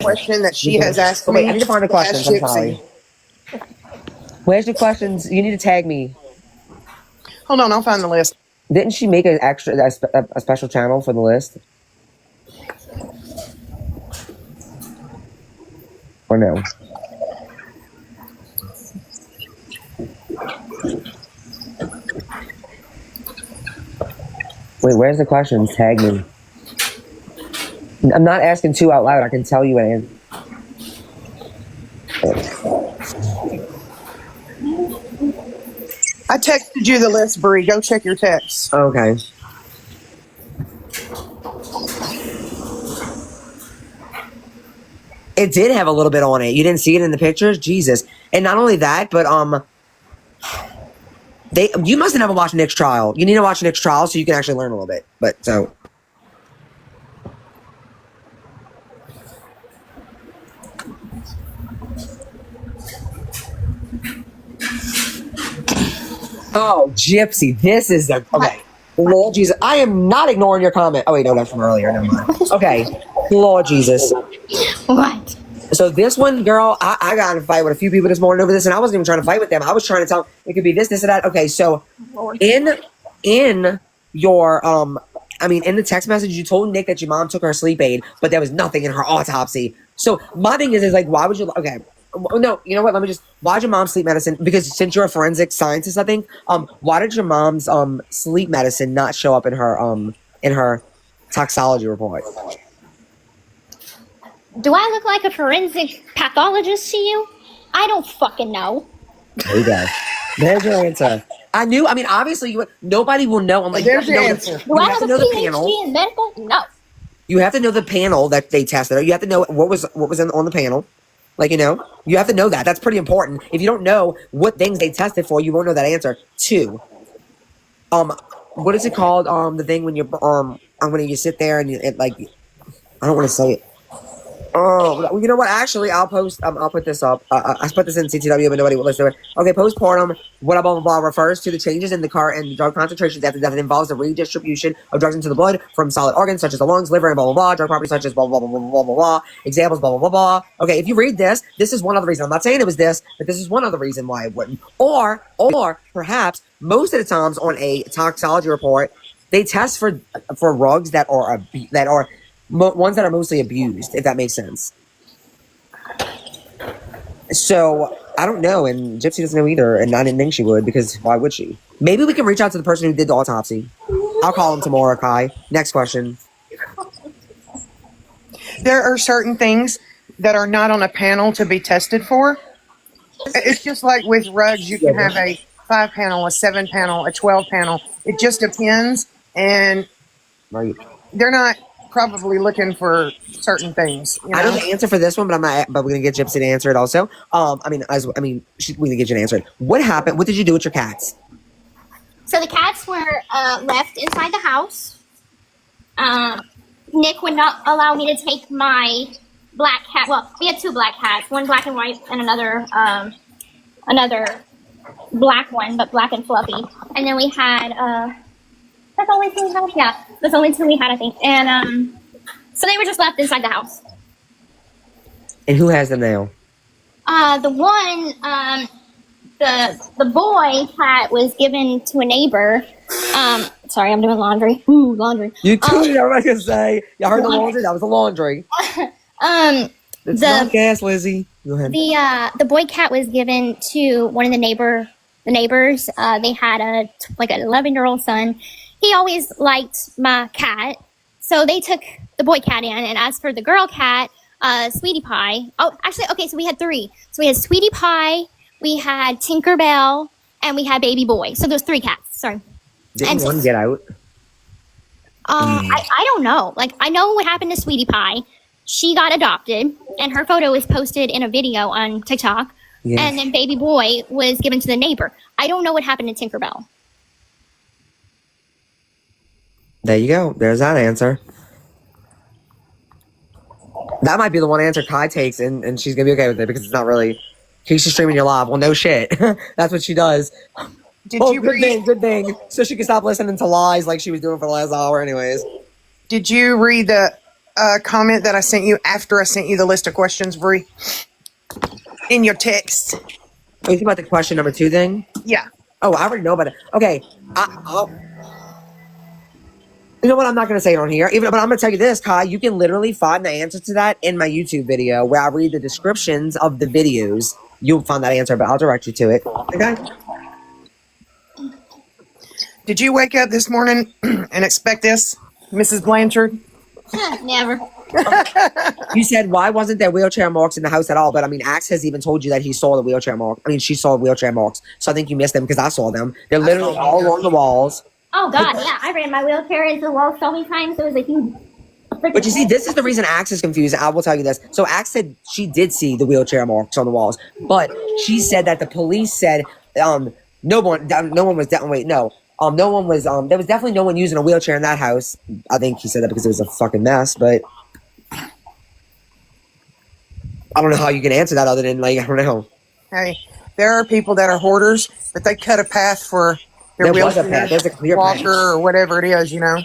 question that she has asked me. Wait, I need to find the questions. I'm sorry. Where's the questions? You need to tag me. Hold on, I'll find the list. Didn't she make a special channel for the list? Or no? Wait, where's the questions? Tag me. I'm not asking too out loud. I can tell you an I texted you the list, Bri. Go check your texts. Okay. It did have a little bit on it. You didn't see it in the pictures? Jesus. And not only that, but you must have never watched Nick's trial. You need to watch Nick's trial so you can actually learn a little bit. But so oh, Gypsy, this is the okay. Lord Jesus, I am not ignoring your comment. Oh wait, no, that's from earlier. Never mind. Okay, Lord Jesus. What? So this one, girl, I got in a fight with a few people this morning over this, and I wasn't even trying to fight with them. I was trying to tell them it could be this, this, and that. Okay, so in your in the text message, you told Nick that your mom took her sleep aid, but there was nothing in her autopsy. So my thing is like, why would you? Okay, no, you know what? Why did your mom sleep medicine? Because since you're a forensic scientist, I think, why did your mom's sleep medicine not show up in her toxology report? Do I look like a forensic pathologist to you? I don't fucking know. There you go. There's your answer. I knew. I mean, obviously, nobody will know. I'm like, there's your answer. Do I have a PhD in medical? No. You have to know the panel that they tested. You have to know what was on the panel. Like, you have to know that. That's pretty important. If you don't know what things they tested for, you won't know that answer. 2, what is it called? The thing when when you sit there and I don't want to say it. Oh, you know what? Actually, I'll post. I'll put this up. I put this in CTW, but nobody will listen to it. Okay, postpartum. What blah blah blah refers to the changes in the drug concentrations after death. It involves the redistribution of drugs into the blood from solid organs such as the lungs, liver, and blah blah blah. Drug properties such as blah blah blah blah blah blah blah. Examples blah blah blah blah. Okay, if you read this, this is one other reason. I'm not saying it was this, but this is one other reason why it wouldn't. Or perhaps most of the times on a toxology report, they test for drugs that are ones that are mostly abused, if that makes sense. So, I don't know, and Gypsy doesn't know either, and I didn't think she would, because why would she? Maybe we can reach out to the person who did the autopsy. I'll call him tomorrow, Kai. Next question. There are certain things that are not on a panel to be tested for. It's just like with rugs, you can have a 5 panel, a 7 panel, a 12 panel. It just depends, and they're not probably looking for certain things. I know the answer for this one, but But we're gonna get Gypsy to answer it also. We're gonna get you to answer it. What happened? What did you do with your cats? So the cats were left inside the house. Nick would not allow me to take my black cat. Well, we had 2 black cats, one black and white, and another black one, but black and fluffy. And then we had that's the only 2 we had? Yeah, that's the only 2 we had, I think. And so they were just left inside the house. And who has them now? The one, the boy cat was given to a neighbor. Sorry, I'm doing laundry. Ooh, laundry. You too. I was gonna say. Y'all heard the laundry? That was the laundry. It's not gas, Lizzie. Go ahead. The boy cat was given to one of the neighbors. They had an 11-year-old son. He always liked my cat, so they took the boy cat in. And as for the girl cat, Sweetie Pie. Oh, actually, okay. So we had 3. So we had Sweetie Pie, we had Tinkerbell, and we had Baby Boy. So there's 3 cats. Sorry. Didn't one get out? I don't know. I know what happened to Sweetie Pie. She got adopted, and her photo is posted in a video on TikTok. Yes. And then Baby Boy was given to the neighbor. I don't know what happened to Tinkerbell. There you go. There's that answer. That might be the one answer Kai takes, and she's going to be okay with it because it's not really... She's just streaming your live. Well, no shit. That's what she does. Good thing. So she can stop listening to lies like she was doing for the last hour anyways. Did you read the comment that I sent you after I sent you the list of questions, Bri? In your text. Oh, you think about the question number 2 thing? Yeah. Oh, I already know about it. Okay. You know what? I'm not going to say it on here. But I'm going to tell you this, Kai. You can literally find the answer to that in my YouTube video where I read the descriptions of the videos. You'll find that answer, but I'll direct you to it. Okay? Did you wake up this morning and expect this, Mrs. Blanchard? Never. You said, why wasn't there wheelchair marks in the house at all? But I mean, Axe has even told you that he saw the wheelchair mark. I mean, she saw wheelchair marks. So I think you missed them because I saw them. They're literally all along the walls. Oh God, yeah, I ran my wheelchair into the wall so many times. It was a huge. But you see, this is the reason Axe is confused. I will tell you this. So Axe said she did see the wheelchair marks on the walls, but she said that the police said no one was definitely no one was there was definitely no one using a wheelchair in that house. I think he said that because it was a fucking mess, but I don't know how you can answer that other than like I don't know. Hey, there are people that are hoarders, but they cut a path for their There was a wheelchair path. There's a clear walker path. or whatever it is, you know.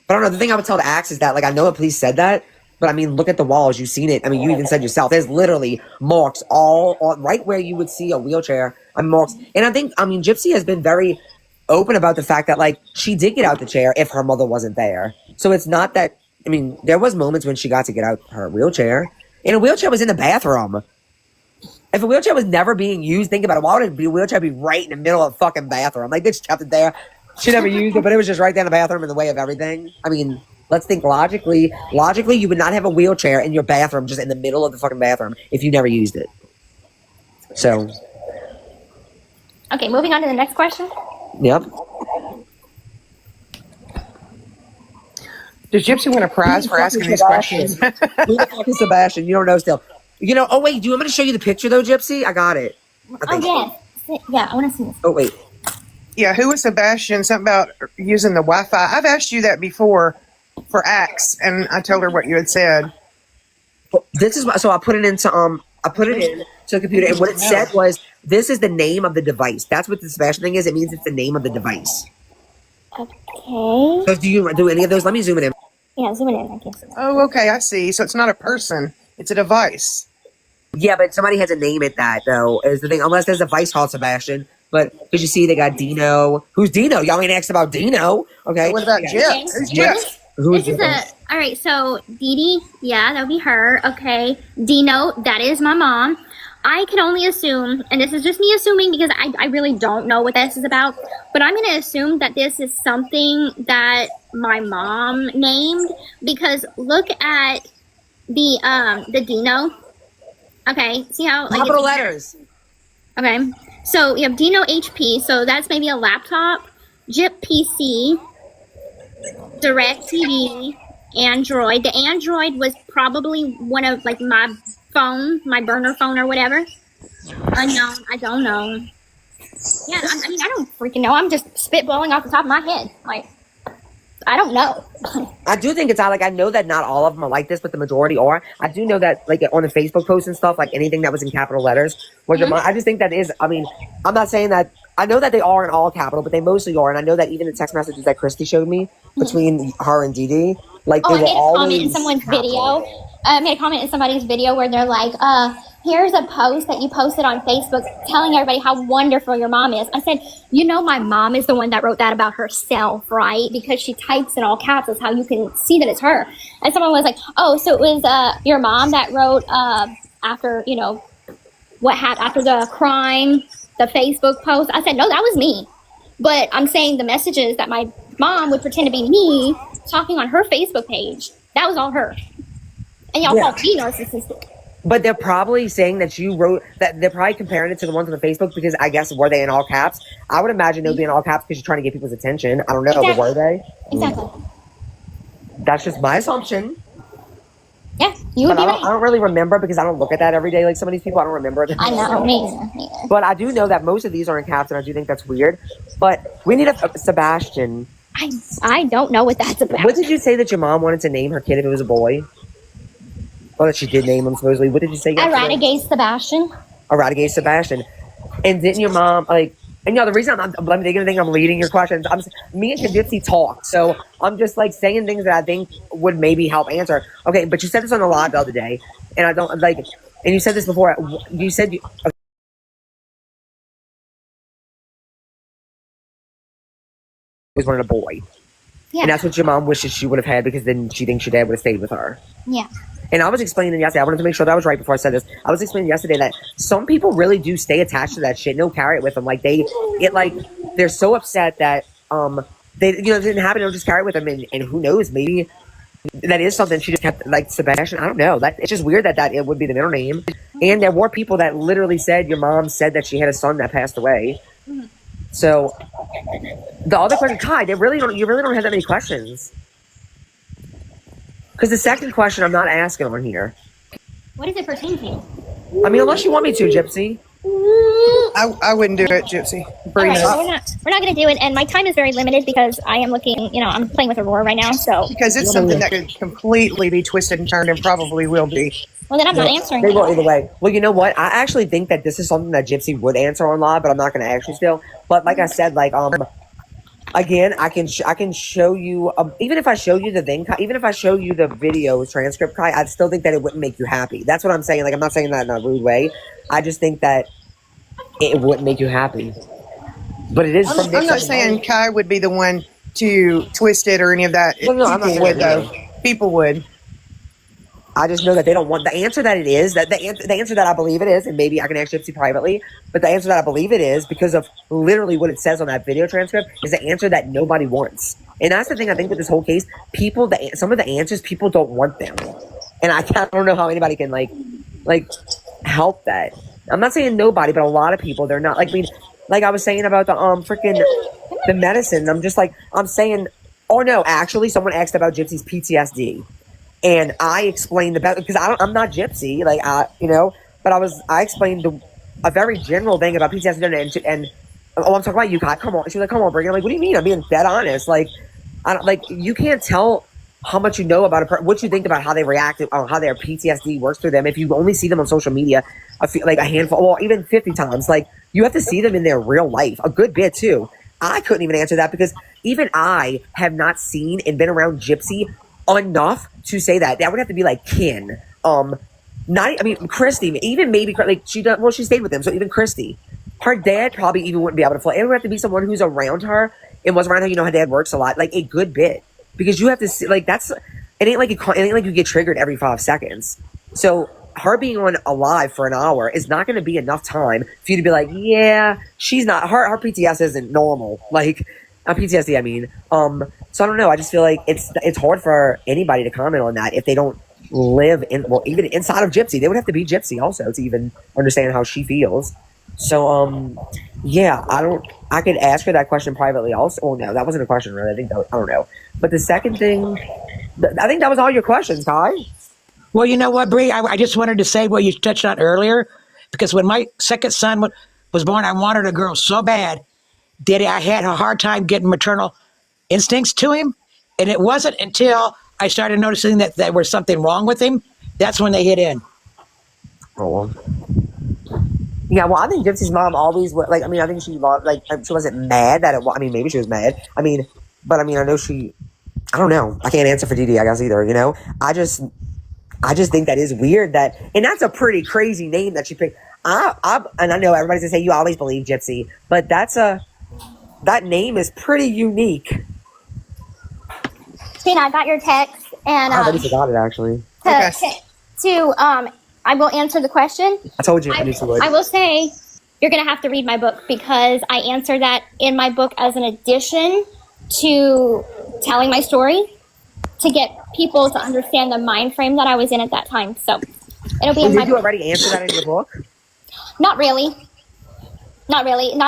But I don't know. The thing I would tell the Axe is that, like, I know the police said that, but I mean, look at the walls. You've seen it. I mean, you even said yourself. There's literally marks all right where you would see a wheelchair. Marks. And I think, I mean, Gypsy has been very open about the fact that, like, she did get out the chair if her mother wasn't there. So it's not that, I mean, there was moments when she got to get out her wheelchair. And a wheelchair was in the bathroom. If a wheelchair was never being used, think about it. Why would a wheelchair be right in the middle of the fucking bathroom? Like, they just kept it there. She never used it, but it was just right there in the bathroom in the way of everything. I mean, let's think logically. Logically, you would not have a wheelchair in your bathroom just in the middle of the fucking bathroom if you never used it. So. Okay, moving on to the next question. Yep. Does Gypsy win a prize for asking these questions? Who the fuck is Sebastian? You don't know still. You know, oh wait, do you want me to show you the picture though, Gypsy? I got it. Oh, yes. Yeah, I want to see this. Oh wait. Yeah, who was Sebastian? Something about using the Wi-Fi. I've asked you that before for Axe, and I told her what you had said. Well, this is what, so I put it into I put it in to the computer, and what it said was, this is the name of the device. That's what the Sebastian thing is. It means it's the name of the device. Okay. So do you do any of those? Let me zoom it in. Yeah, zoom it in, I guess. Oh, okay, I see. So it's not a person; it's a device. Yeah, but somebody has to name it that though. Is the thing, unless there's a vice called Sebastian. But because you see, they got Dino. Who's Dino? Y'all ain't asked about Dino. Okay. What about Yeah. Jeff? Who's Jeff? Who's This is all right, so Dee Dee, yeah, that would be her. Okay. Dino, that is my mom. I can only assume, and this is just me assuming because I really don't know what this is about, but I'm going to assume that this is something that my mom named, because look at the Dino. Okay, see how like capital letters. Okay, so you have Dino HP, so that's maybe a laptop, Jip PC, Direct TV, Android. The Android was probably one of like my phone, my burner phone or whatever. Unknown, I don't know. Yeah, I mean, I don't freaking know. I'm just spitballing off the top of my head. Like, I don't know. I do think it's odd. Like, I know that not all of them are like this, but the majority are. I do know that, like, on the Facebook posts and stuff, like anything that was in capital letters was your mom. I just think that is, I mean, I'm not saying that, I know that they are in all capital, but they mostly are. And I know that even the text messages that Christy showed me between her and Dee Dee, like, Oh, they I were made a comment always in someone's capital. video. I made a comment in somebody's video where they're like, here's a post that you posted on Facebook telling everybody how wonderful your mom is. I said, you know, my mom is the one that wrote that about herself, right? Because she types in all caps. That's how you can see that it's her. And someone was like, oh, so it was your mom that wrote after, you know, what happened after the crime, the Facebook post. I said, no, that was me. But I'm saying the messages that my mom would pretend to be me talking on her Facebook page, that was all her. And y'all call me narcissistic. But they're probably saying that you wrote that. They're probably comparing it to the ones on the Facebook because I guess were they in all caps? I would imagine they'll be in all caps because you're trying to get people's attention. I don't know, but were they? Exactly. That's just my assumption. Yeah, you would But be I right. don't really remember because I don't look at that every day like some of these people. I don't remember. I know, me either. But I do know that most of these are in caps, and I do think that's weird. But we need a Sebastian. I don't know what that's about. What did you say that your mom wanted to name her kid if it was a boy? Or that she did name him supposedly. What did you say? Eradicate Sebastian. Eradicate Sebastian. And didn't your mom, like, And the reason I'm thinking I'm leading your questions, me and Gypsy talk, so I'm just like saying things that I think would maybe help answer. Okay, but you said this on the live the other day, and I don't like, and you said this before. You said always wanted a boy, Yeah. and that's what your mom wishes she would have had because then she thinks your dad would have stayed with her. Yeah. And I was explaining yesterday, I wanted to make sure that was right before I said this. I was explaining yesterday that some people really do stay attached to that shit. No, carry it with them. Like they're so upset that they it didn't happen. They'll just carry it with them, and who knows, maybe that is something she just kept, like Sebastian. I don't know. It's just weird that it would be the middle name. And there were people that literally said your mom said that she had a son that passed away. So the other question, Kai, you really don't have that many questions. Because the second question I'm not asking on here. What does it pertain to? I mean, unless you want me to, Gypsy. I wouldn't do it, Gypsy. All right, well, we're not going to do it, and my time is very limited because I am looking. I'm playing with Aurora right now, so. Because it's something that could completely be twisted and turned, and probably will be. Well, then I'm not answering. They will either way. Well, you know what? I actually think that this is something that Gypsy would answer on live, but I'm not going to actually still. But like I said, again, I can show you. Even if I show you the thing, even if I show you the video transcript, Kai, I still think that it wouldn't make you happy. That's what I'm saying. Like, I'm not saying that in a rude way. I just think that it wouldn't make you happy. But it is. I'm not saying Kai would be the one to twist it or any of that. No, I'm not saying would, that though. People would. I just know that they don't want the answer that it is, that the answer that I believe it is, and maybe I can ask Gypsy privately, but the answer that I believe it is, because of literally what it says on that video transcript, is the answer that nobody wants. And that's the thing I think with this whole case, some of the answers, people don't want them. And I don't know how anybody can like help that. I'm not saying nobody, but a lot of people, they're not, like I was saying about the medicine, I'm saying, oh no, actually someone asked about Gypsy's PTSD. And I explained because I'm not Gypsy, but I explained a very general thing about PTSD and I'm talking about you, Kai. Come on, she was like, come on, Brittany. I'm like, what do you mean? I'm being dead honest. You can't tell how much you know about what you think about how they react, how their PTSD works through them. If you only see them on social media, a handful, or even 50 times, you have to see them in their real life, a good bit too. I couldn't even answer that because even I have not seen and been around Gypsy enough to say that. That would have to be like kin. Christy, even maybe she stayed with him, so even Christy, her dad probably even wouldn't be able to fly. It would have to be someone who's around her and was around her. Her dad works a lot, a good bit, because you have to see, it ain't like you get triggered every 5 seconds. So her being on alive for an hour is not going to be enough time for you to be like, yeah, she's not, her PTSD isn't normal. PTSD, I mean. So I don't know. I just feel like it's hard for anybody to comment on that if they don't live even inside of Gypsy. They would have to be Gypsy also to even understand how she feels. So, yeah, I could ask her that question privately also. Oh, no, that wasn't a question, really. I don't know. But the second thing, I think that was all your questions, Kai. Well, you know what, Bri? I just wanted to say what you touched on earlier, because when my second son was born, I wanted a girl so bad that I had a hard time getting maternal instincts to him. And it wasn't until I started noticing that there was something wrong with him, that's when they hit in. Oh, well. Yeah, well, I think Gypsy's mom always, I think she loved, she wasn't mad that maybe she was mad. I know I don't know. I can't answer for Didi, I guess, either, I just think that is weird and that's a pretty crazy name that she picked. And I know everybody's gonna say you always believe Gypsy, but that name is pretty unique. Tina, I got your text, and I already forgot it, actually. I will answer the question. I told you. I will say you're going to have to read my book because I answer that in my book as an addition to telling my story to get people to understand the mind frame that I was in at that time. So it'll be in my book. Did you already answer that in your book? Not really. Not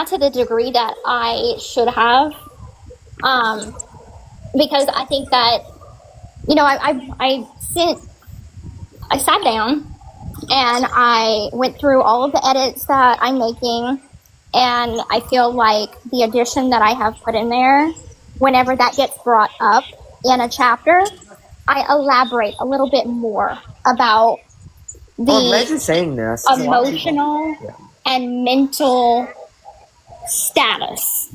to the degree that I should have. Because I think that, I sat down and I went through all of the edits that I'm making, and I feel like the addition that I have put in there, whenever that gets brought up in a chapter, I elaborate a little bit more about the I'm glad you're saying this. emotional and mental status.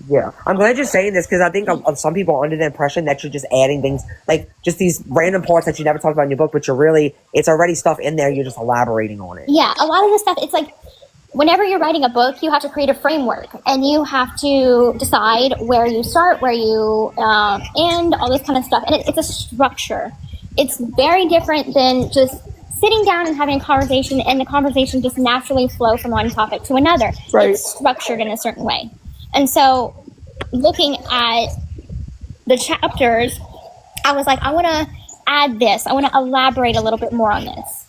Yeah, I'm glad you're saying this because I think some people are under the impression that you're just adding things, like just these random parts that you never talked about in your book, but it's already stuff in there, you're just elaborating on it. Yeah, a lot of the stuff, it's like, whenever you're writing a book, you have to create a framework, and you have to decide where you start, where you end, all this kind of stuff. And it's a structure. It's very different than just sitting down and having a conversation, and the conversation just naturally flow from one topic to another. Right. It's structured in a certain way. And so, looking at the chapters, I was like, I want to add this. I want to elaborate a little bit more on this.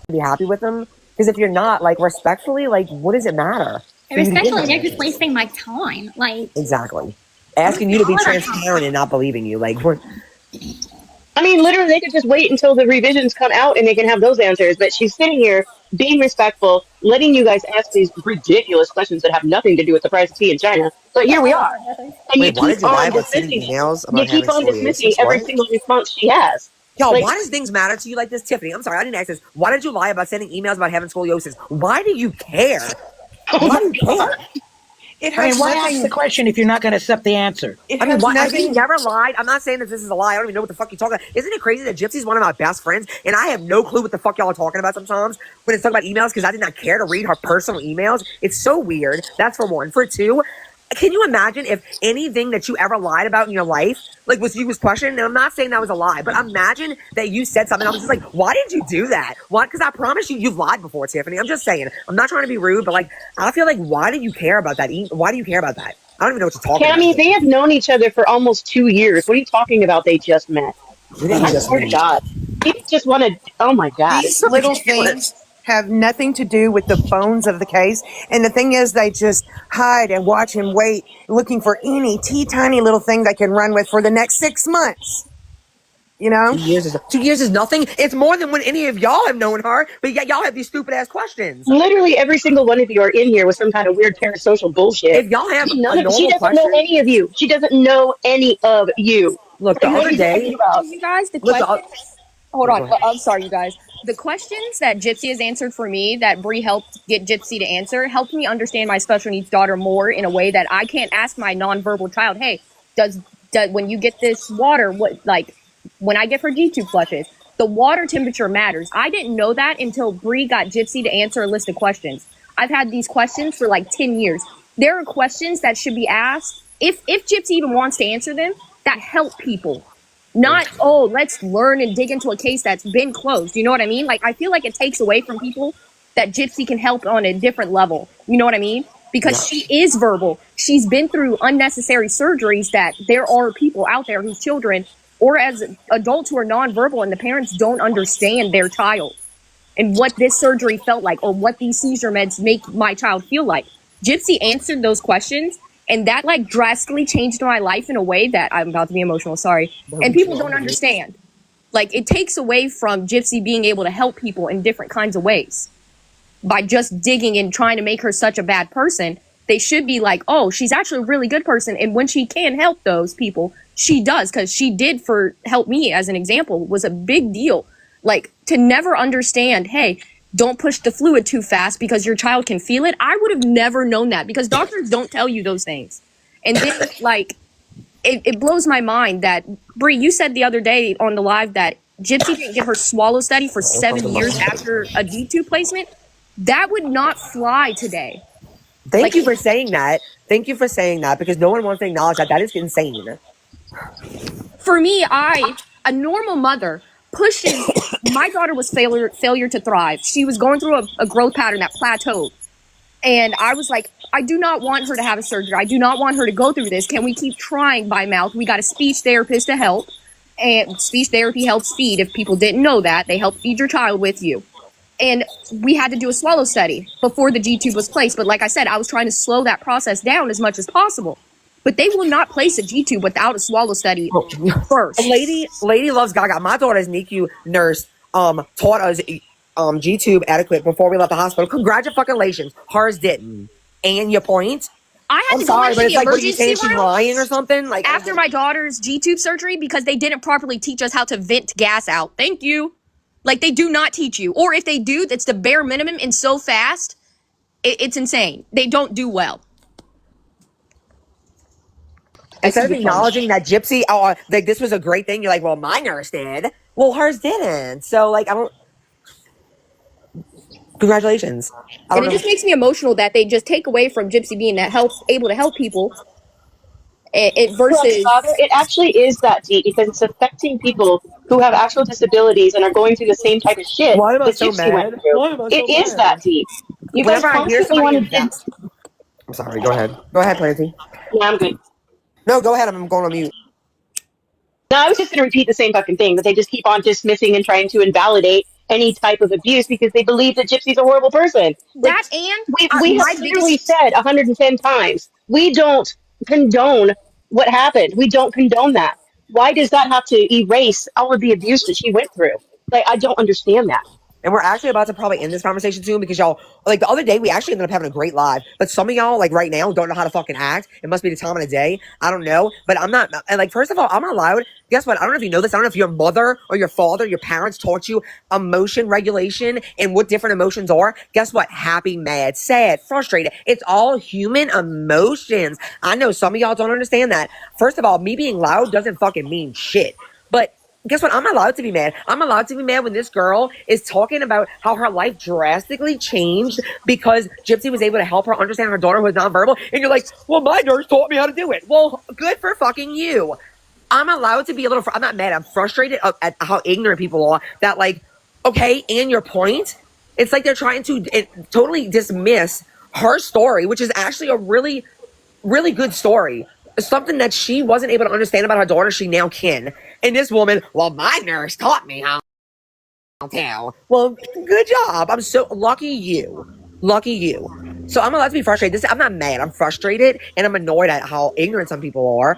Be happy with them, because if you're not, like, respectfully, like, what does it matter? And respectfully, they're just wasting my time. Like, exactly. Asking you to be transparent and not believing you. Like, what? I mean, literally, they could just wait until the revisions come out and they can have those answers. But she's sitting here being respectful, letting you guys ask these ridiculous questions that have nothing to do with the price of tea in China. But here we are. And Wait, why did you lie about sending emails about you keep on dismissing every single response she has. Yo, Like, why does things matter to you like this, Tiffany? I'm sorry, I didn't ask this. Why did you lie about sending emails about having scoliosis? Why do you care? Why do you care? It I mean, has why nothing. ask the question if you're not going to accept the answer? It I mean, has why, have nothing. you never lied? I'm not saying that this is a lie. I don't even know what the fuck you're talking about. Isn't it crazy that Gypsy's one of my best friends, and I have no clue what the fuck y'all are talking about sometimes when it's talking about emails, because I did not care to read her personal emails. It's so weird. That's for one. For two, can you imagine if anything that you ever lied about in your life, like, was questioned? And I'm not saying that was a lie, but imagine that you said something. I was just like, why did you do that? Why? Because I promise you, you've lied before, Tiffany. I'm just saying. I'm not trying to be rude, but, like, I feel like, why do you care about that? Why do you care about that? I don't even know what you're talking about. Cammy, they have known each other for almost 2 years. What are you talking about? They just met. We didn't I just swear to meet. God. People just want to, oh my God. These little things have nothing to do with the bones of the case. And the thing is, they just hide and watch and wait, looking for any tiny little thing they can run with for the next 6 months. You know? 2 years is nothing. It's more than when any of y'all have known her, but yet y'all have these stupid ass questions. Literally every single one of you are in here with some kind of weird parasocial bullshit. If y'all have she a normal doesn't question, know any of you. She doesn't know any of you. Look, the other day, You guys, the questions. Hold on. I'm sorry, you guys. The questions that Gypsy has answered for me, that Bri helped get Gypsy to answer, helped me understand my special needs daughter more in a way that I can't ask my nonverbal child, hey, does when you get this water, what, like, when I get her G-tube flushes, the water temperature matters. I didn't know that until Bri got Gypsy to answer a list of questions. I've had these questions for like 10 years. There are questions that should be asked, if Gypsy even wants to answer them, that help people. Not, oh, let's learn and dig into a case that's been closed. You know what I mean? Like, I feel like it takes away from people that Gypsy can help on a different level. You know what I mean? Because she is verbal. She's been through unnecessary surgeries that there are people out there whose children, or as adults who are nonverbal and the parents don't understand their child and what this surgery felt like or what these seizure meds make my child feel like. Gypsy answered those questions, and that, like, drastically changed my life in a way that I'm about to be emotional, sorry. And people don't understand. Like, it takes away from Gypsy being able to help people in different kinds of ways. By just digging and trying to make her such a bad person, they should be like, oh, she's actually a really good person. And when she can help those people, she does, because she did for help me, as an example, was a big deal. Like, to never understand, hey, don't push the fluid too fast because your child can feel it. I would have never known that because doctors don't tell you those things. And then, like, it blows my mind that, Bri, you said the other day on the live that Gypsy didn't get her swallow study for 7 years after a G-tube placement. That would not fly today. Thank you for saying that. Thank you for saying that, because no one wants to acknowledge that. That is insane. For me, a normal mother, pushes, my daughter was failure to thrive. She was going through a growth pattern that plateaued. And I was like, I do not want her to have a surgery. I do not want her to go through this. Can we keep trying by mouth? We got a speech therapist to help. And speech therapy helps feed. If people didn't know that, they help feed your child with you. And we had to do a swallow study before the G-tube was placed. But like I said, I was trying to slow that process down as much as possible. But they will not place a G-tube without a swallow study first. Lady loves Gaga. My daughter's NICU nurse taught us G-tube adequate before we left the hospital. Congratulations. Hers didn't. And your point? I had I'm to sorry, go but into it's the like, what are you emergency saying? She's room lying or something? Like, after my daughter's G-tube surgery because they didn't properly teach us how to vent gas out. Thank you. Like, they do not teach you. Or if they do, that's the bare minimum and so fast It's insane. They don't do well. Instead of acknowledging that Gypsy, like this was a great thing, you're like, well, my nurse did. Well, hers didn't. So, like, I don't. Congratulations. I don't And it know. just makes me emotional that they just take away from Gypsy being able to help people. Versus, Father, it actually is that deep because it's affecting people who have actual disabilities and are going through the same type of shit Why am I that so Gypsy went mad? through. Why am I It so is mad? that deep. You guys Whenever I hear constantly want somebody to. I'm sorry. Go ahead. Go ahead, Planty. Yeah, I'm good. No, go ahead. I'm going on mute. No, I was just going to repeat the same fucking thing, but they just keep on dismissing and trying to invalidate any type of abuse because they believe that Gypsy's a horrible person. Like, that and we have my clearly biggest said 110 times, we don't condone what happened. We don't condone that. Why does that have to erase all of the abuse that she went through? Like, I don't understand that. And we're actually about to probably end this conversation soon because y'all, like the other day, we actually ended up having a great live. But some of y'all, like right now, don't know how to fucking act. It must be the time of the day. I don't know. But I'm not, and like, first of all, I'm not allowed. Guess what? I don't know if you know this. I don't know if your mother or your father, your parents taught you emotion regulation and what different emotions are. Guess what? Happy, mad, sad, frustrated. It's all human emotions. I know some of y'all don't understand that. First of all, me being loud doesn't fucking mean shit. But guess what? I'm allowed to be mad. I'm allowed to be mad when this girl is talking about how her life drastically changed because Gypsy was able to help her understand her daughter who was nonverbal. And you're like, well, my nurse taught me how to do it. Well, good for fucking you. I'm allowed to be a little, I'm not mad. I'm frustrated at how ignorant people are that like, okay, and your point, it's like they're trying to totally dismiss her story, which is actually a really, really good story. Something that she wasn't able to understand about her daughter, she now can. And this woman, well, my nurse taught me how to. Well, good job. I'm so lucky you. Lucky you. So I'm allowed to be frustrated. I'm not mad. I'm frustrated and I'm annoyed at how ignorant some people are.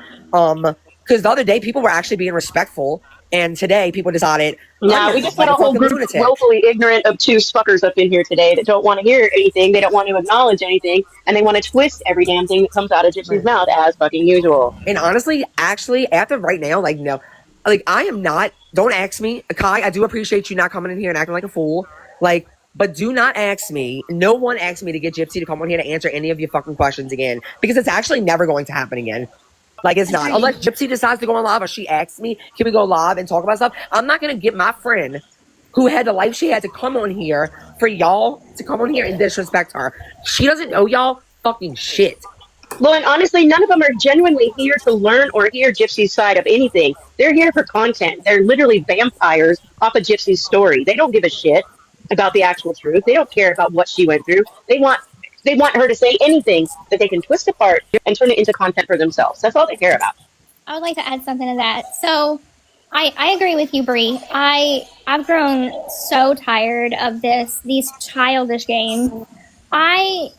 Because the other day people were actually being respectful, and today people decided. Yeah, we just got a whole group of willfully ignorant, obtuse fuckers up in here today that don't want to hear anything, they don't want to acknowledge anything, and they want to twist every damn thing that comes out of Gypsy's mouth as fucking usual. And honestly, actually, after right now, like, no, like, I am not, don't ask me, Kai, I do appreciate you not coming in here and acting like a fool, like, but do not ask me, no one asked me to get Gypsy to come on here to answer any of your fucking questions again, because it's actually never going to happen again. Like, it's not. Unless Gypsy decides to go on live or she asks me, can we go live and talk about stuff? I'm not going to get my friend who had the life she had to come on here for y'all to come on here and disrespect her. She doesn't know y'all fucking shit. Well, and honestly, none of them are genuinely here to learn or hear Gypsy's side of anything. They're here for content. They're literally vampires off of Gypsy's story. They don't give a shit about the actual truth. They don't care about what she went through. They want her to say anything that they can twist apart and turn it into content for themselves. That's all they care about. I would like to add something to that. So I agree with you, Bri. I've grown so tired of these childish games. I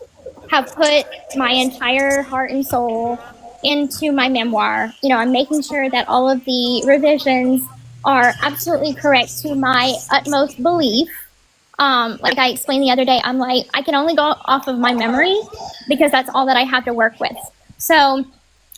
have put my entire heart and soul into my memoir. You know, I'm making sure that all of the revisions are absolutely correct to my utmost belief. Like I explained the other day, I'm like, I can only go off of my memory because that's all that I have to work with. So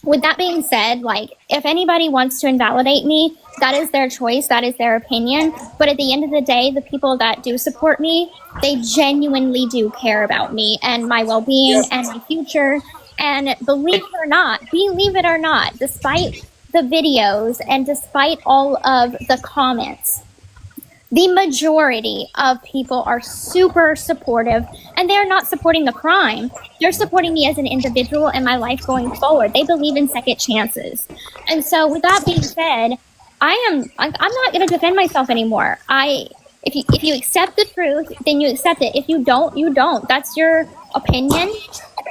with that being said, like, if anybody wants to invalidate me, that is their choice, that is their opinion. But at the end of the day, the people that do support me, they genuinely do care about me and my well-being and my future. And believe it or not, despite the videos and despite all of the comments, the majority of people are super supportive, and they're not supporting the crime. They're supporting me as an individual and my life going forward. They believe in second chances. And so with that being said, I'm not going to defend myself anymore. If you accept the truth, then you accept it. If you don't, you don't. That's your opinion.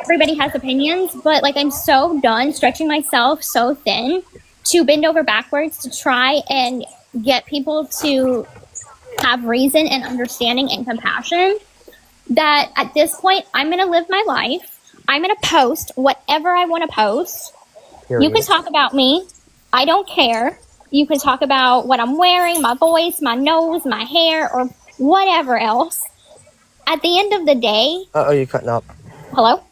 Everybody has opinions, but like, I'm so done stretching myself so thin to bend over backwards to try and get people to have reason and understanding and compassion, that at this point, I'm going to live my life. I'm going to post whatever I want to post. You can talk about me. I don't care. You can talk about what I'm wearing, my voice, my nose, my hair, or whatever else. At the end of the day... Uh-oh, you're cutting up. Hello?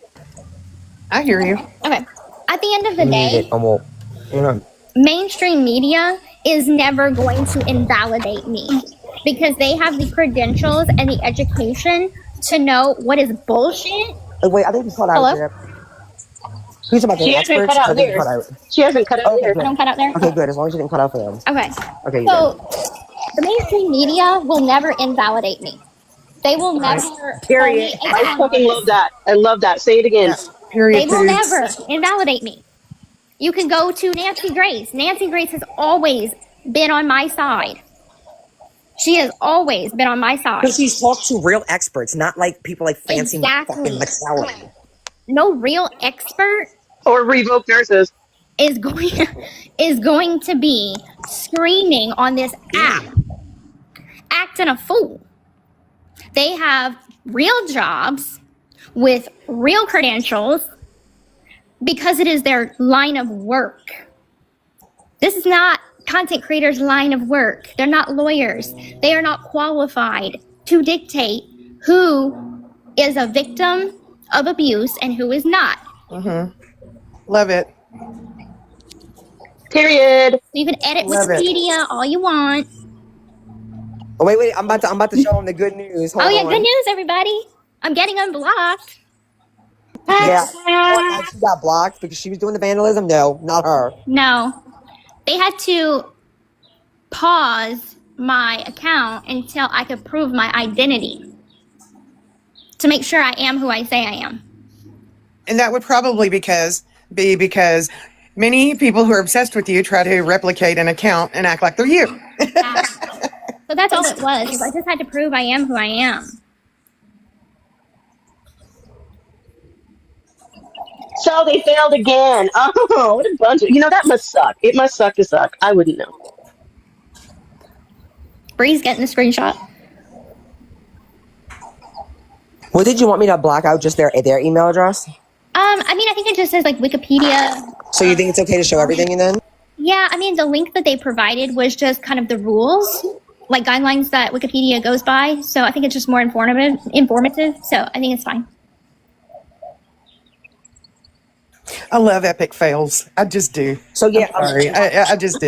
I hear you. Okay. At the end of the day, Yeah. mainstream media is never going to invalidate me, because they have the credentials and the education to know what is bullshit. Oh, wait, I think you cut out Hello? there. Who's about the She hasn't experts? cut I out think you there. cut out. She hasn't cut out Okay, there. good. I don't cut out there? Okay, good. As long as you didn't cut out for them. Okay. Okay, you So good. the mainstream media will never invalidate me. They will Right. never call Period. me a I con fucking love artist. that. I love that. Say it again. Yeah. They Period. will Toots. never invalidate me. You can go to Nancy Grace. Nancy Grace has always been on my side. She has always been on my side. Because she's talked to real experts, not like people like fancy Exactly. fucking McSally. No real expert Or revoke nurses. is going to be screaming on this app, acting a fool. They have real jobs with real credentials because it is their line of work. This is not content creators' line of work. They're not lawyers. They are not qualified to dictate who is a victim of abuse and who is not. Love it. Period. You can edit Love it. Wikipedia all you want. Oh, wait, I'm about to show them the good news. Hold Oh yeah, on. good news, everybody. I'm getting unblocked. Yeah. She got blocked because she was doing the vandalism? No, not her. No. They had to pause my account until I could prove my identity to make sure I am who I say I am. And that would probably be because many people who are obsessed with you try to replicate an account and act like they're you. So that's all it was. Is I just had to prove I am who I am. So they failed again. Oh, what a bunch of... that must suck. It must suck to suck. I wouldn't know. Bree's getting the screenshot. What did you want me to block out? Just their email address? I mean, I think it just says like Wikipedia. So you think it's okay to show everything then? Yeah, I mean, the link that they provided was just kind of the rules, like guidelines that Wikipedia goes by. So I think it's just more informative. So I think it's fine. I love epic fails. I just do. So yeah, I'm sorry. I just do.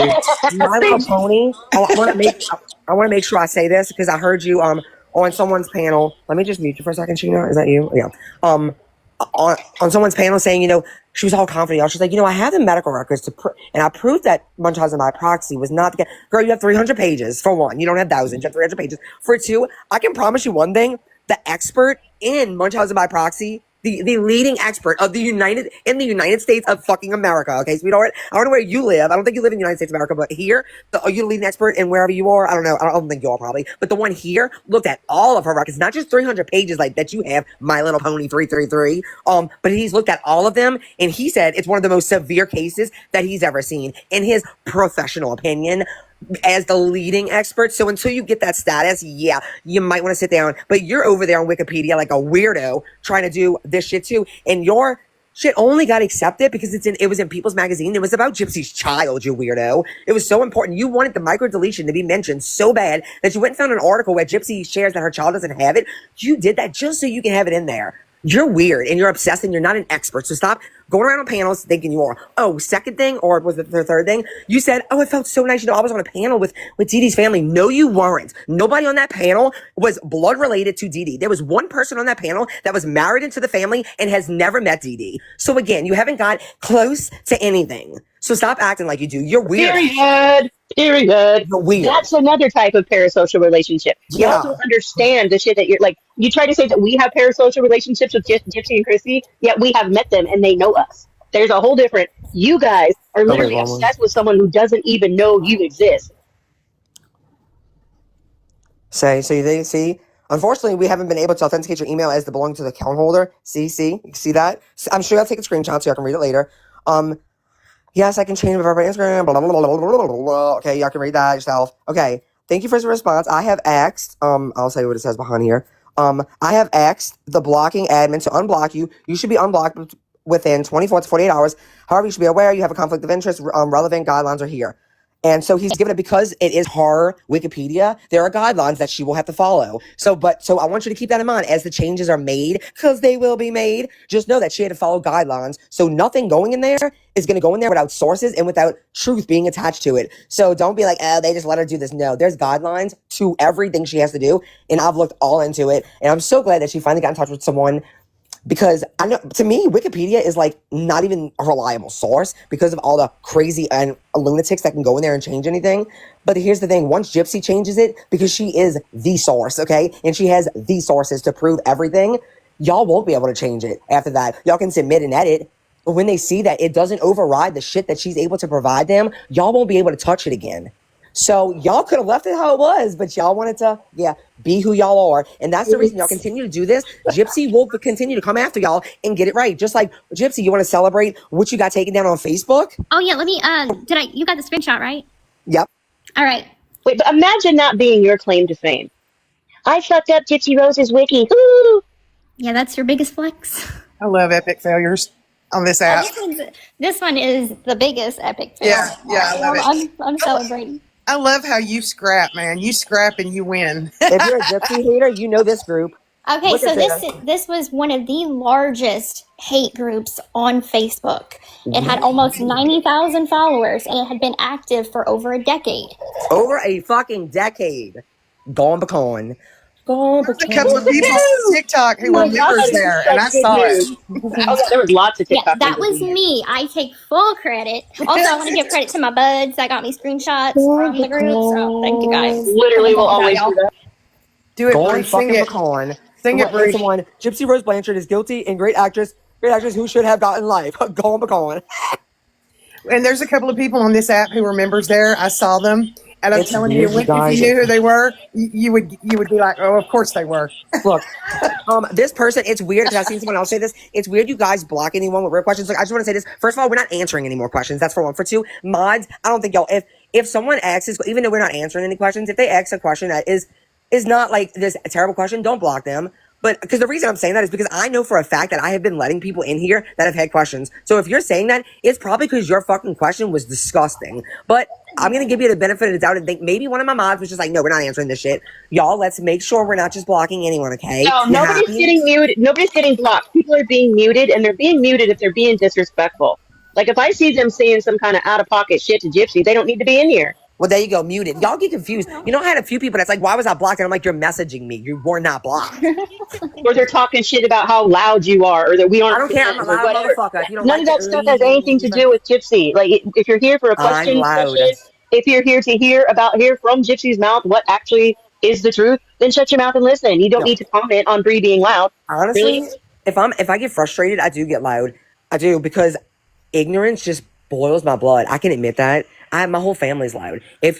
My Little Pony. I want to make sure I say this because I heard you on someone's panel. Let me just mute you for a second, Sheena. Is that you? Yeah. On someone's panel saying, she was all confident. She's like, I have the medical records and I proved that Munchausen by proxy was not the girl. You have 300 pages for one. You don't have thousands. You have 300 pages for two. I can promise you one thing: the expert in Munchausen by proxy. The leading expert of the United States of fucking America. Okay, sweetheart. I don't know where you live. I don't think you live in the United States of America, but here, are you the leading expert in wherever you are? I don't know. I don't think you are probably. But the one here looked at all of her records, not just 300 pages like that you have, My Little Pony 333. But he's looked at all of them, and he said it's one of the most severe cases that he's ever seen in his professional opinion, as the leading expert. So until you get that status, yeah, you might want to sit down. But you're over there on Wikipedia like a weirdo trying to do this shit too. And your shit only got accepted because it was in People's Magazine. It was about Gypsy's child, you weirdo. It was so important. You wanted the micro deletion to be mentioned so bad that you went and found an article where Gypsy shares that her child doesn't have it. You did that just so you can have it in there. You're weird and you're obsessed and you're not an expert. So stop going around on panels thinking you are. Oh, second thing, or was it the third thing? You said, oh, it felt so nice. I was on a panel with Dee Dee's family. No, you weren't. Nobody on that panel was blood related to Dee Dee. There was one person on that panel that was married into the family and has never met Dee Dee. So again, you haven't got close to anything. So stop acting like you do. You're weird. Period. You're weird. That's another type of parasocial relationship. You Yeah. also understand the shit that you're like. You try to say that we have parasocial relationships with Gypsy and Chrissy, yet we have met them and they know us. There's a whole different. You guys are literally obsessed with someone who doesn't even know you exist. So you see, unfortunately, we haven't been able to authenticate your email as the belonging to the account holder. See, you see that? I'm sure I'll take a screenshot so I can read it later. Yes, I can change my Instagram. Blah, blah, blah, blah, blah, blah, blah. Okay, y'all can read that yourself. Okay, thank you for the response. I have asked. I'll tell you what it says behind here. I have asked the blocking admin to unblock you. You should be unblocked within 24 to 48 hours. However, you should be aware you have a conflict of interest. Relevant guidelines are here. And so he's given it because it is her Wikipedia. There are guidelines that she will have to follow. So I want you to keep that in mind as the changes are made, because they will be made. Just know that she had to follow guidelines. So nothing going in there is going to go in there without sources and without truth being attached to it. So don't be like, oh, they just let her do this. No, there's guidelines to everything she has to do. And I've looked all into it. And I'm so glad that she finally got in touch with someone, because I know, to me, Wikipedia is like not even a reliable source because of all the crazy and lunatics that can go in there and change anything. But here's the thing. Once Gypsy changes it, because she is the source, okay? And she has the sources to prove everything, y'all won't be able to change it after that. Y'all can submit and edit. But when they see that it doesn't override the shit that she's able to provide them, y'all won't be able to touch it again. So y'all could have left it how it was, but y'all wanted to, be who y'all are. And that's the reason y'all continue to do this. Gypsy will continue to come after y'all and get it right. Just like Gypsy, you want to celebrate what you got taken down on Facebook? Oh yeah, let me, you got the screenshot, right? Yep. All right. Wait, but imagine that being your claim to fame. I fucked up Gypsy Rose's wiki. Woo! Yeah, that's your biggest flex. I love epic failures on this app. This one is the biggest epic fail. Yeah, I love it. I'm celebrating. I love how you scrap, man. You scrap and you win. If you're a Gypsy hater, you know this group. Okay, Look so at this was one of the largest hate groups on Facebook. It had almost 90,000 followers, and it had been active for over a decade. Over a fucking decade. Gone pecan. Gone There's a pecan. couple of people on TikTok who were members there, and I saw it. There was lots of Yeah, TikTok. that was me. I take full credit. Also, I want to give credit to my buds that got me screenshots from the group. So thank you guys. Literally will always do that. Do it, Gone Bree. Sing fucking it. pecan. Sing it, Bree. Someone, Gypsy Rose Blanchard is guilty and great actress who should have gotten life. Gone pecan. And there's a couple of people on this app who were members there. I saw them, and I'm It's telling weird, you, you guys. if you knew who they were, you would be like, oh, of course they were. Look, this person, it's weird because I've seen someone else say this. It's weird you guys block anyone with real questions. Like, I just want to say this. First of all, we're not answering any more questions. That's for one. For two, mods, I don't think y'all, if someone asks, even though we're not answering any questions, if they ask a question that is not like this terrible question, don't block them. But because the reason I'm saying that is because I know for a fact that I have been letting people in here that have had questions. So if you're saying that, it's probably because your fucking question was disgusting. But I'm going to give you the benefit of the doubt and think maybe one of my mods was just like, no, we're not answering this shit. Y'all, let's make sure we're not just blocking anyone, okay? No, You nobody's happy? getting muted. Nobody's getting blocked. People are being muted, and they're being muted if they're being disrespectful. Like, if I see them saying some kind of out-of-pocket shit to Gypsy, they don't need to be in here. Well, there you go, muted. Y'all get confused. You know, I had a few people that's like, why was I blocked? And I'm like, you're messaging me. You were not blocked. Or they're talking shit about how loud you are, or that we aren't. I don't care. I'm a friends, or loud whatever. motherfucker. If you don't None like of that it, stuff has anything to do with Gypsy. Like, if you're here for a question I'm loud. session, if you're here to hear from Gypsy's mouth what actually is the truth, then shut your mouth and listen. You don't need to comment on Bri being loud. Honestly, Really? if I get frustrated, I do get loud. I do, because ignorance just boils my blood. I can admit that. My whole family's loud. If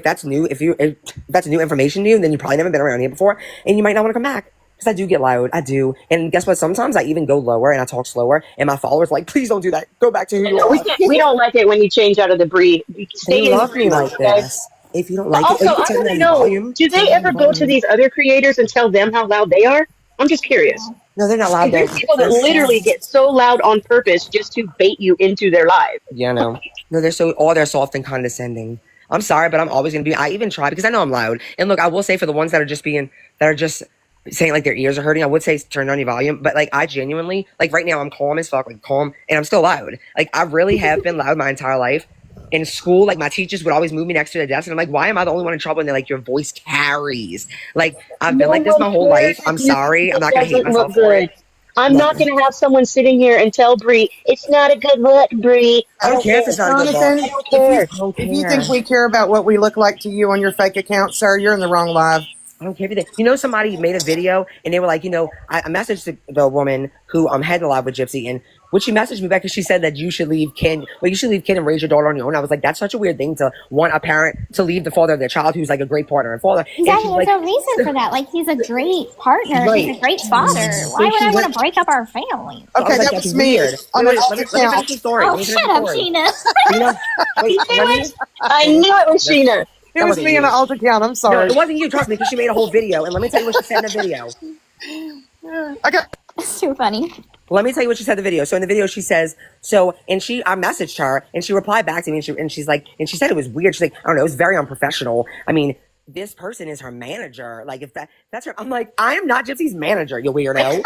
that's new information to you, then you probably never been around here before, and you might not want to come back. Because I do get loud. I do. And guess what? Sometimes I even go lower and I talk slower, and my followers are like, please don't do that. Go back to who you are. We don't like it when you change out of the Bri. Stay You in love the me Bri, like okay? this. If you don't like Also, it, you I can turn want down to the know, volume. do they ever go to these other creators and tell them how loud they are? I'm just curious. No, they're not loud. There's people that literally get so loud on purpose just to bait you into their live. Yeah, no. No, they're soft and condescending. I'm sorry, but I'm always going to be, I even try because I know I'm loud. And look, I will say for the ones that are just saying like their ears are hurting, I would say turn down your volume. But like, I genuinely, like right now I'm calm as fuck, like calm, and I'm still loud. Like, I really have been loud my entire life. In school, like, my teachers would always move me next to the desk, and I'm like, why am I the only one in trouble? And they're like, your voice carries. Like, I've been like this my whole life. I'm sorry. I'm not going to hate myself for it. I'm not going to have someone sitting here and tell Bri, it's not a good look, Bri. I don't care if it's not a good Jonathan, look. I don't care. if you think we care about what we look like to you on your fake account, sir, you're in the wrong live. I don't care if you think. You know, somebody made a video and they were like, I messaged the woman who had the live with Gypsy, and when she messaged me back, she said that you should leave Ken and raise your daughter on your own. I was like, that's such a weird thing to want a parent to leave the father of their child who's like a great partner and father. Exactly. And There's no reason for that. Like, he's a great partner. Right. He's a great father. Why would I want to break up our family? Okay, like, that that's was me. weird. On Wait, an let me alt finish account. the story. Oh, Let me finish shut the up, story. Sheena. I knew it was Sheena. It was wasn't me you. on an alt account. I'm No, sorry. it wasn't you, trust me, because she made a whole video. And let me tell you what she said in the video. Okay. That's too funny. Let me tell you what she said in the video. So in the video, she says, I messaged her and she replied back to me and she said it was weird. She's like, I don't know, it was very unprofessional. I mean, this person is her manager. Like if that's her, I'm like, I am not Gypsy's manager, you weirdo.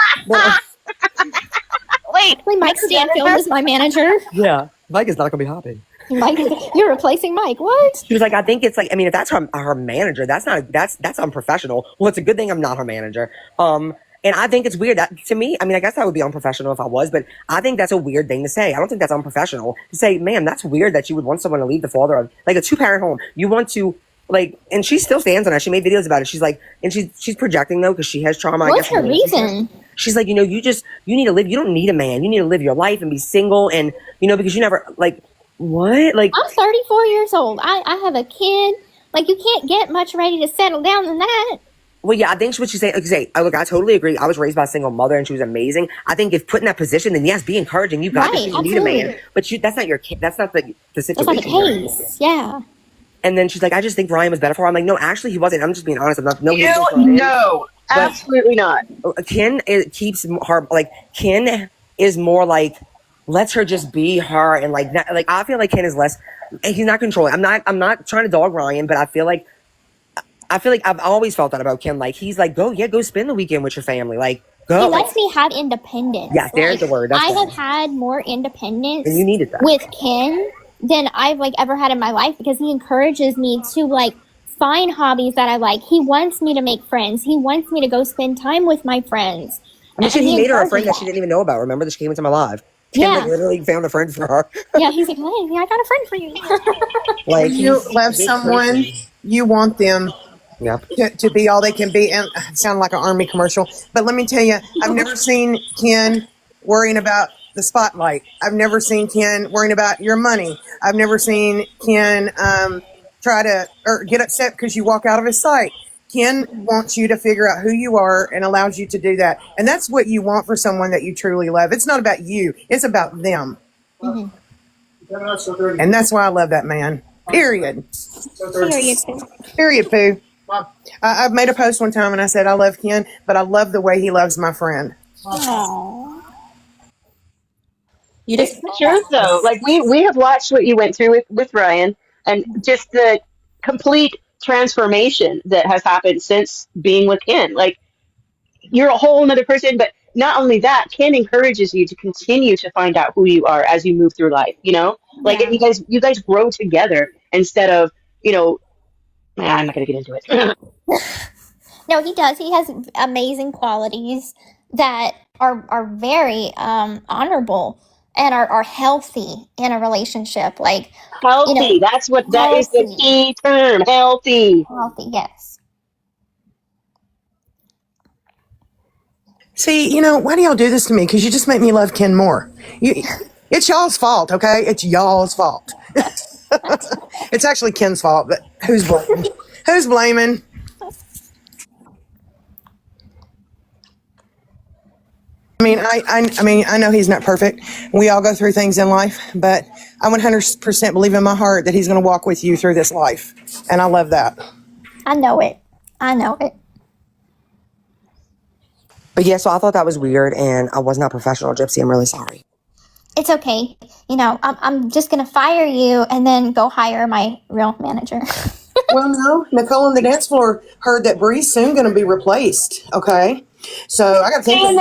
Wait, Mike Stanfield is my manager. Yeah, Mike is not gonna be happy. Mike, you're replacing Mike. What? She was like, I think it's like, I mean, if that's her manager, that's unprofessional. Well, it's a good thing I'm not her manager. And I think it's weird that to me, I mean, I guess that would be unprofessional if I was, but I think that's a weird thing to say. I don't think that's unprofessional to say, ma'am, that's weird that you would want someone to leave the father of like a 2-parent home. You want to like, and she still stands on that. She made videos about it. She's like, and she's projecting though, because she has trauma. What's her reason? She's like, you need to live. You don't need a man. You need to live your life and be single. And, because you never like, what? Like, I'm 34 years old. I have a kid. Like, you can't get much ready to settle down than that. Well, yeah, I think what she's saying, look, I totally agree. I was raised by a single mother and she was amazing. I think if put in that position, then yes, be encouraging. You got this, you need a man. But that's not your kid. That's not the situation. That's not the case. Yeah. And then she's like, I just think Ryan was better for her. I'm like, no, absolutely he wasn't. I'm just being honest. I'm not, no, absolutely not. Ken keeps her, like, Ken is more like, lets her just be her. And like, I feel like Ken is less, he's not controlling. I'm not trying to dog Ryan, but I feel like I've always felt that about Ken. Like, he's like, go spend the weekend with your family. Like, go. He lets me have independence. Yeah, there's the word. I have had more independence and you needed that. With Ken than I've ever had in my life, because he encourages me to find hobbies that I like. He wants me to make friends. He wants me to go spend time with my friends. I mean, he made her a friend that she didn't even know about. Remember that she came into my live? Ken literally found a friend for her. Yeah, he's like, hey, I got a friend for you. When you love someone, you want them to be all they can be. And sound like an Army commercial, but let me tell you, I've never seen Ken worrying about the spotlight. I've never seen Ken worrying about your money. I've never seen Ken try to or get upset because you walk out of his sight. Ken wants you to figure out who you are and allows you to do that. And that's what you want for someone that you truly love. It's not about you. It's about them. Mm-hmm. And that's why I love that man. Period. Period, Pooh. I've made a post one time and I said, I love Ken, but I love the way he loves my friend. Aww. It's the truth, though. Like, we have watched what you went through with Ryan, and just the complete transformation that has happened since being with Ken. Like, you're a whole other person, but not only that, Ken encourages you to continue to find out who you are as you move through life, Like, if you guys grow together instead of, I'm not going to get into it. No, he does. He has amazing qualities that are very honorable and are healthy in a relationship. Like, healthy. That is the key term. Healthy. Healthy, yes. See, why do y'all do this to me? Because you just make me love Ken more. It's y'all's fault, okay? It's y'all's fault. It's actually Ken's fault, but who's blaming? Who's blaming? I know he's not perfect. We all go through things in life, but I 100% believe in my heart that he's going to walk with you through this life, and I love that. I know it. But yeah, so I thought that was weird, and I was not professional, Gypsy. I'm really sorry. It's okay. I'm just going to fire you and then go hire my real manager. Well, no. Nicole on the dance floor heard that Bri's soon going to be replaced, okay? So I got to think who's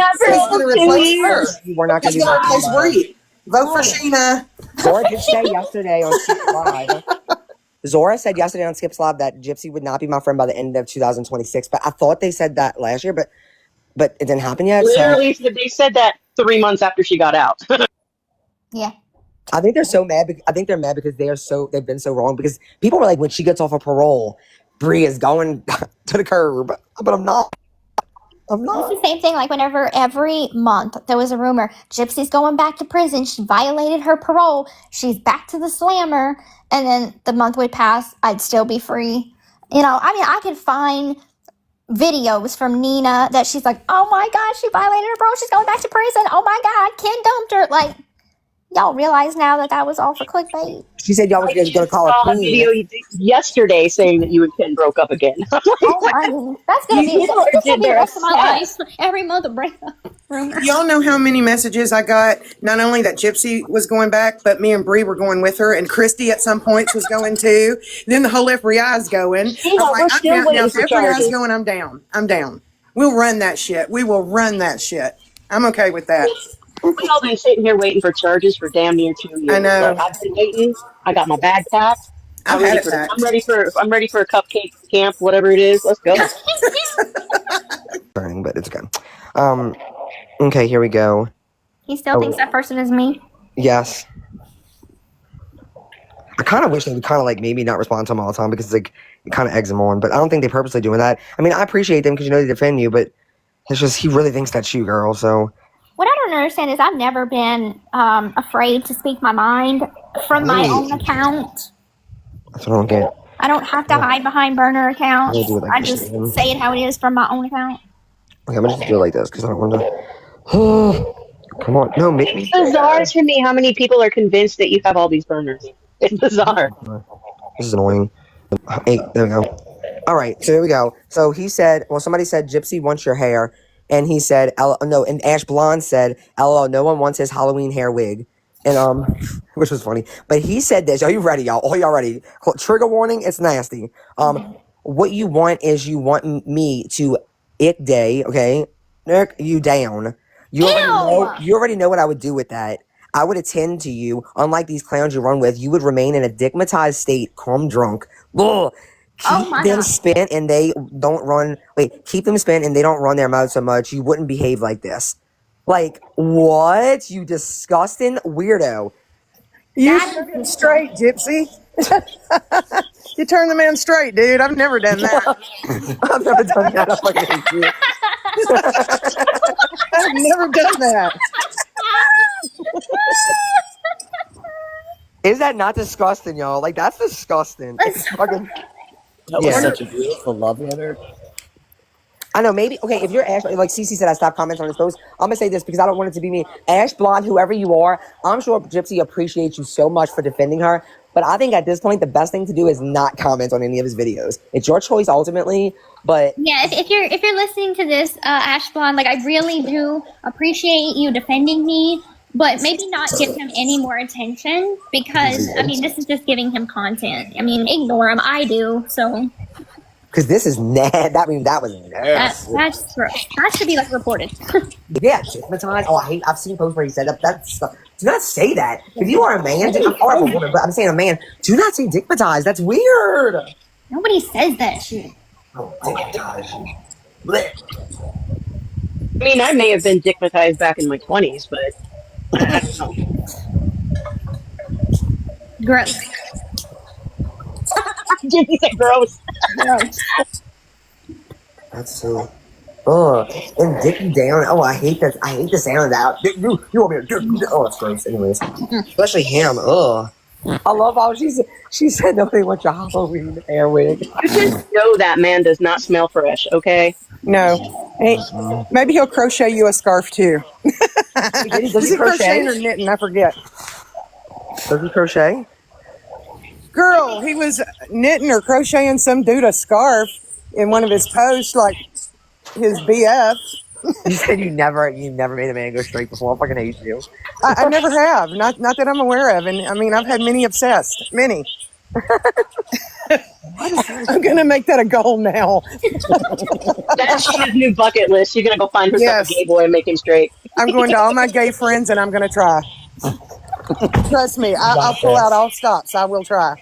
going to replace her. We're not going to replace Bri. Vote for Sheena. Zora did say yesterday on Skip's Live. Zora said yesterday on Skip's Live that Gypsy would not be my friend by the end of 2026. But I thought they said that last year, but it didn't happen yet. Literally, they said that 3 months after she got out. Yeah. I think they're so mad. I think they're mad because they've been so wrong. Because people were like, when she gets off of parole, Bri is going to the curb. But I'm not. It's the same thing. Like, whenever every month there was a rumor, Gypsy's going back to prison. She violated her parole. She's back to the slammer. And then the month would pass. I'd still be free. I could find videos from Nina that she's like, oh my God, she violated her parole. She's going back to prison. Oh my God, Ken dumped her. Like, y'all realize now that was all for clickbait. She said y'all was going to call her queen. Video yesterday saying that you and Ken broke up again. That's going to be the rest of my life. Every month a breakup. rumor. Y'all know how many messages I got? Not only that Gypsy was going back, but me and Bree were going with her, and Christy at some points was going too. Then the whole FBI's going. Meanwhile, we're I'm still down. Now, waiting if for FBI's charges. going, I'm down. I'm down. We'll run that shit. We will run that shit. I'm okay with that. We've all been sitting here waiting for charges for damn near 2 years. I know. Like, I've been waiting. I got my bag packed. I've had it back. I'm ready for a cupcake camp, whatever it is. Let's go. Burning, but it's okay. Okay, here we go. He still thinks that person is me. Yes. I kind of wish they would kind of like maybe not respond to him all the time because it's like it kind of eggs him on. But I don't think they purposely doing that. I mean, I appreciate them because they defend you, but it's just he really thinks that's you, girl. So What I don't understand is I've never been afraid to speak my mind from my own account. that's what I don't get. I don't have to hide behind burner accounts. I'll do it like I this just then. say it how it is from my own account. Okay, I'm gonna just do it like this because I don't want to. Come on, no, make me. It's bizarre to me how many people are convinced that you have all these burners. It's bizarre. This is annoying. Hey, there we go. All right, so here we go. So he said, well, somebody said Gypsy wants your hair, and he said, no, and Ash Blonde said, LOL, no one wants his Halloween hair wig, and which was funny. But he said this. Are you ready, y'all? Are y'all ready? Trigger warning. It's nasty. What you want is you want me to ick day, okay? Nick, you down. You already know what I would do with that. I would attend to you. Unlike these clowns you run with, you would remain in a digmatized state, calm drunk. Ugh. Keep them spin and they don't run. Wait, keep them spin and they don't run their mouths so much. You wouldn't behave like this. Like, what? You disgusting weirdo. You turn straight, Gypsy. You turn the man straight, dude. I've never done that. I've never done that. I fucking hate you. I've never done that. Is that not disgusting, y'all? Like, that's disgusting. It's fucking. That was such a beautiful love letter. I know, maybe, okay, if you're Ash, like Cece said, I stopped commenting on his post. I'm going to say this because I don't want it to be me. Ash Blonde, whoever you are, I'm sure Gypsy appreciates you so much for defending her. But I think at this point, the best thing to do is not comment on any of his videos. It's your choice ultimately, but... Yeah, if you're listening to this, Ash Blonde, like, I really do appreciate you defending me, but maybe not give him any more attention because, I mean, this is just giving him content. I mean, ignore him. I do, so... Because this is that was nasty. That's gross. That should be, like, reported. Yeah, stigmatized. Oh, I've seen posts where he said that. That's stuff. Do not say that. If you are a man, I'm a woman, but I'm saying a man. Do not say digmatized. That's weird. Nobody says that shit. Oh, digmatized. Blech. I mean, I may have been digmatized back in my 20s, but I don't know. Gross. Jimmy said gross. That's so. Oh, and dick you down. Oh, I hate that. I hate the sound of that. You want me to? Oh, it's gross. Anyways, especially him. Ugh. I love how she said nobody wants your Halloween hair wig. You just know that man does not smell fresh, okay? No. Hey, maybe he'll crochet you a scarf too. Does he Crocheting crochet? or knitting? I forget. Does he crochet? Girl, he was knitting or crocheting some dude a scarf in one of his posts, like his BF. You said you never made a man go straight before. I fucking hate you. I never have. Not that I'm aware of. And I mean, I've had many obsessed. Many. I'm going to make that a goal now. That's his new bucket list. You're going to go find herself a gay boy and make him straight. I'm going to all my gay friends and I'm going to try. Trust me, I'll pull out all stops. I will try.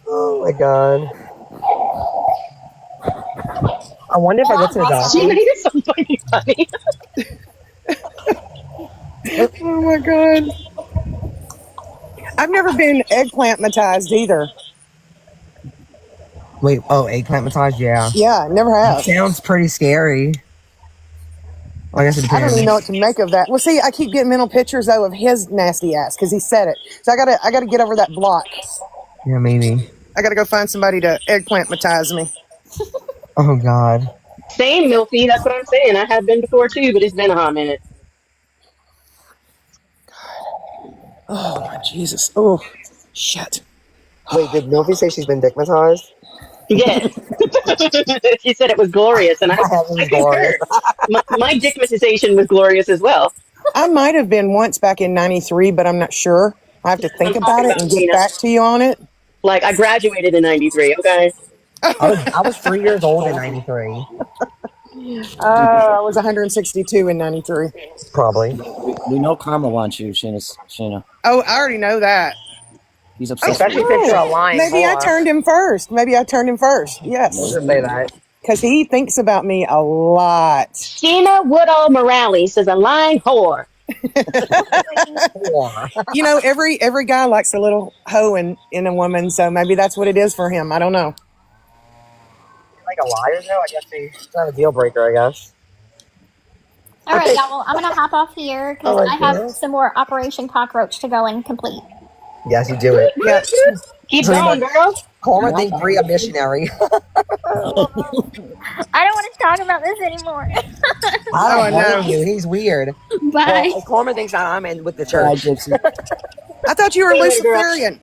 Oh my god. I wonder if I get to the doctor. She made it so funny. Oh my god. I've never been eggplant-matized either. Wait, eggplant massage? Yeah. Yeah, never have. Sounds pretty scary. I guess it I depends. don't even know what to make of that. Well, see, I keep getting mental pictures though of his nasty ass because he said it. So I gotta get over that block. Yeah, maybe. I gotta go find somebody to eggplant-matize me. Oh god. Same, Milky. That's what I'm saying. I have been before too, but it's been a hot minute. Oh my Jesus. Oh, shit. Wait, did Milky say she's been digmatized? Yes. She said it was glorious, and My heaven I is glorious. concur. My dickmatization was glorious as well. I might have been once back in '93, but I'm not sure. I have to I'm think about talking it about and get Nina. back to you on it. Like, I graduated in '93. Okay. I was 3 years old in '93, I was 162 in '93. probably. We know Karma wants you, Sheena. Oh, I already know that. He's Oh, obsessed with Especially you. since you're lying maybe I more. turned him first. Maybe I turned him first. We'll Yes, just say that. because he thinks about me a lot. Sheena Woodall Morales is a lying whore. More. You know, every guy likes a little hoe in a woman, so maybe that's what it is for him. I don't know. Like a liar, though. I guess it's not a deal breaker. I guess. All right, Okay. y'all. Well, I'm gonna hop off here because Alright, I have girls. some more Operation Cockroach to go and complete. Yes, you do it. Yeah. Keep Karma, going, girl. Karma thinks Bri a missionary. I don't want to talk about this anymore. I Oh, don't I blame know. you. He's weird. Bye. Well, Karma thinks I'm in with the Bye, church. Gypsy. I thought you were See you later, girl. Luciferian.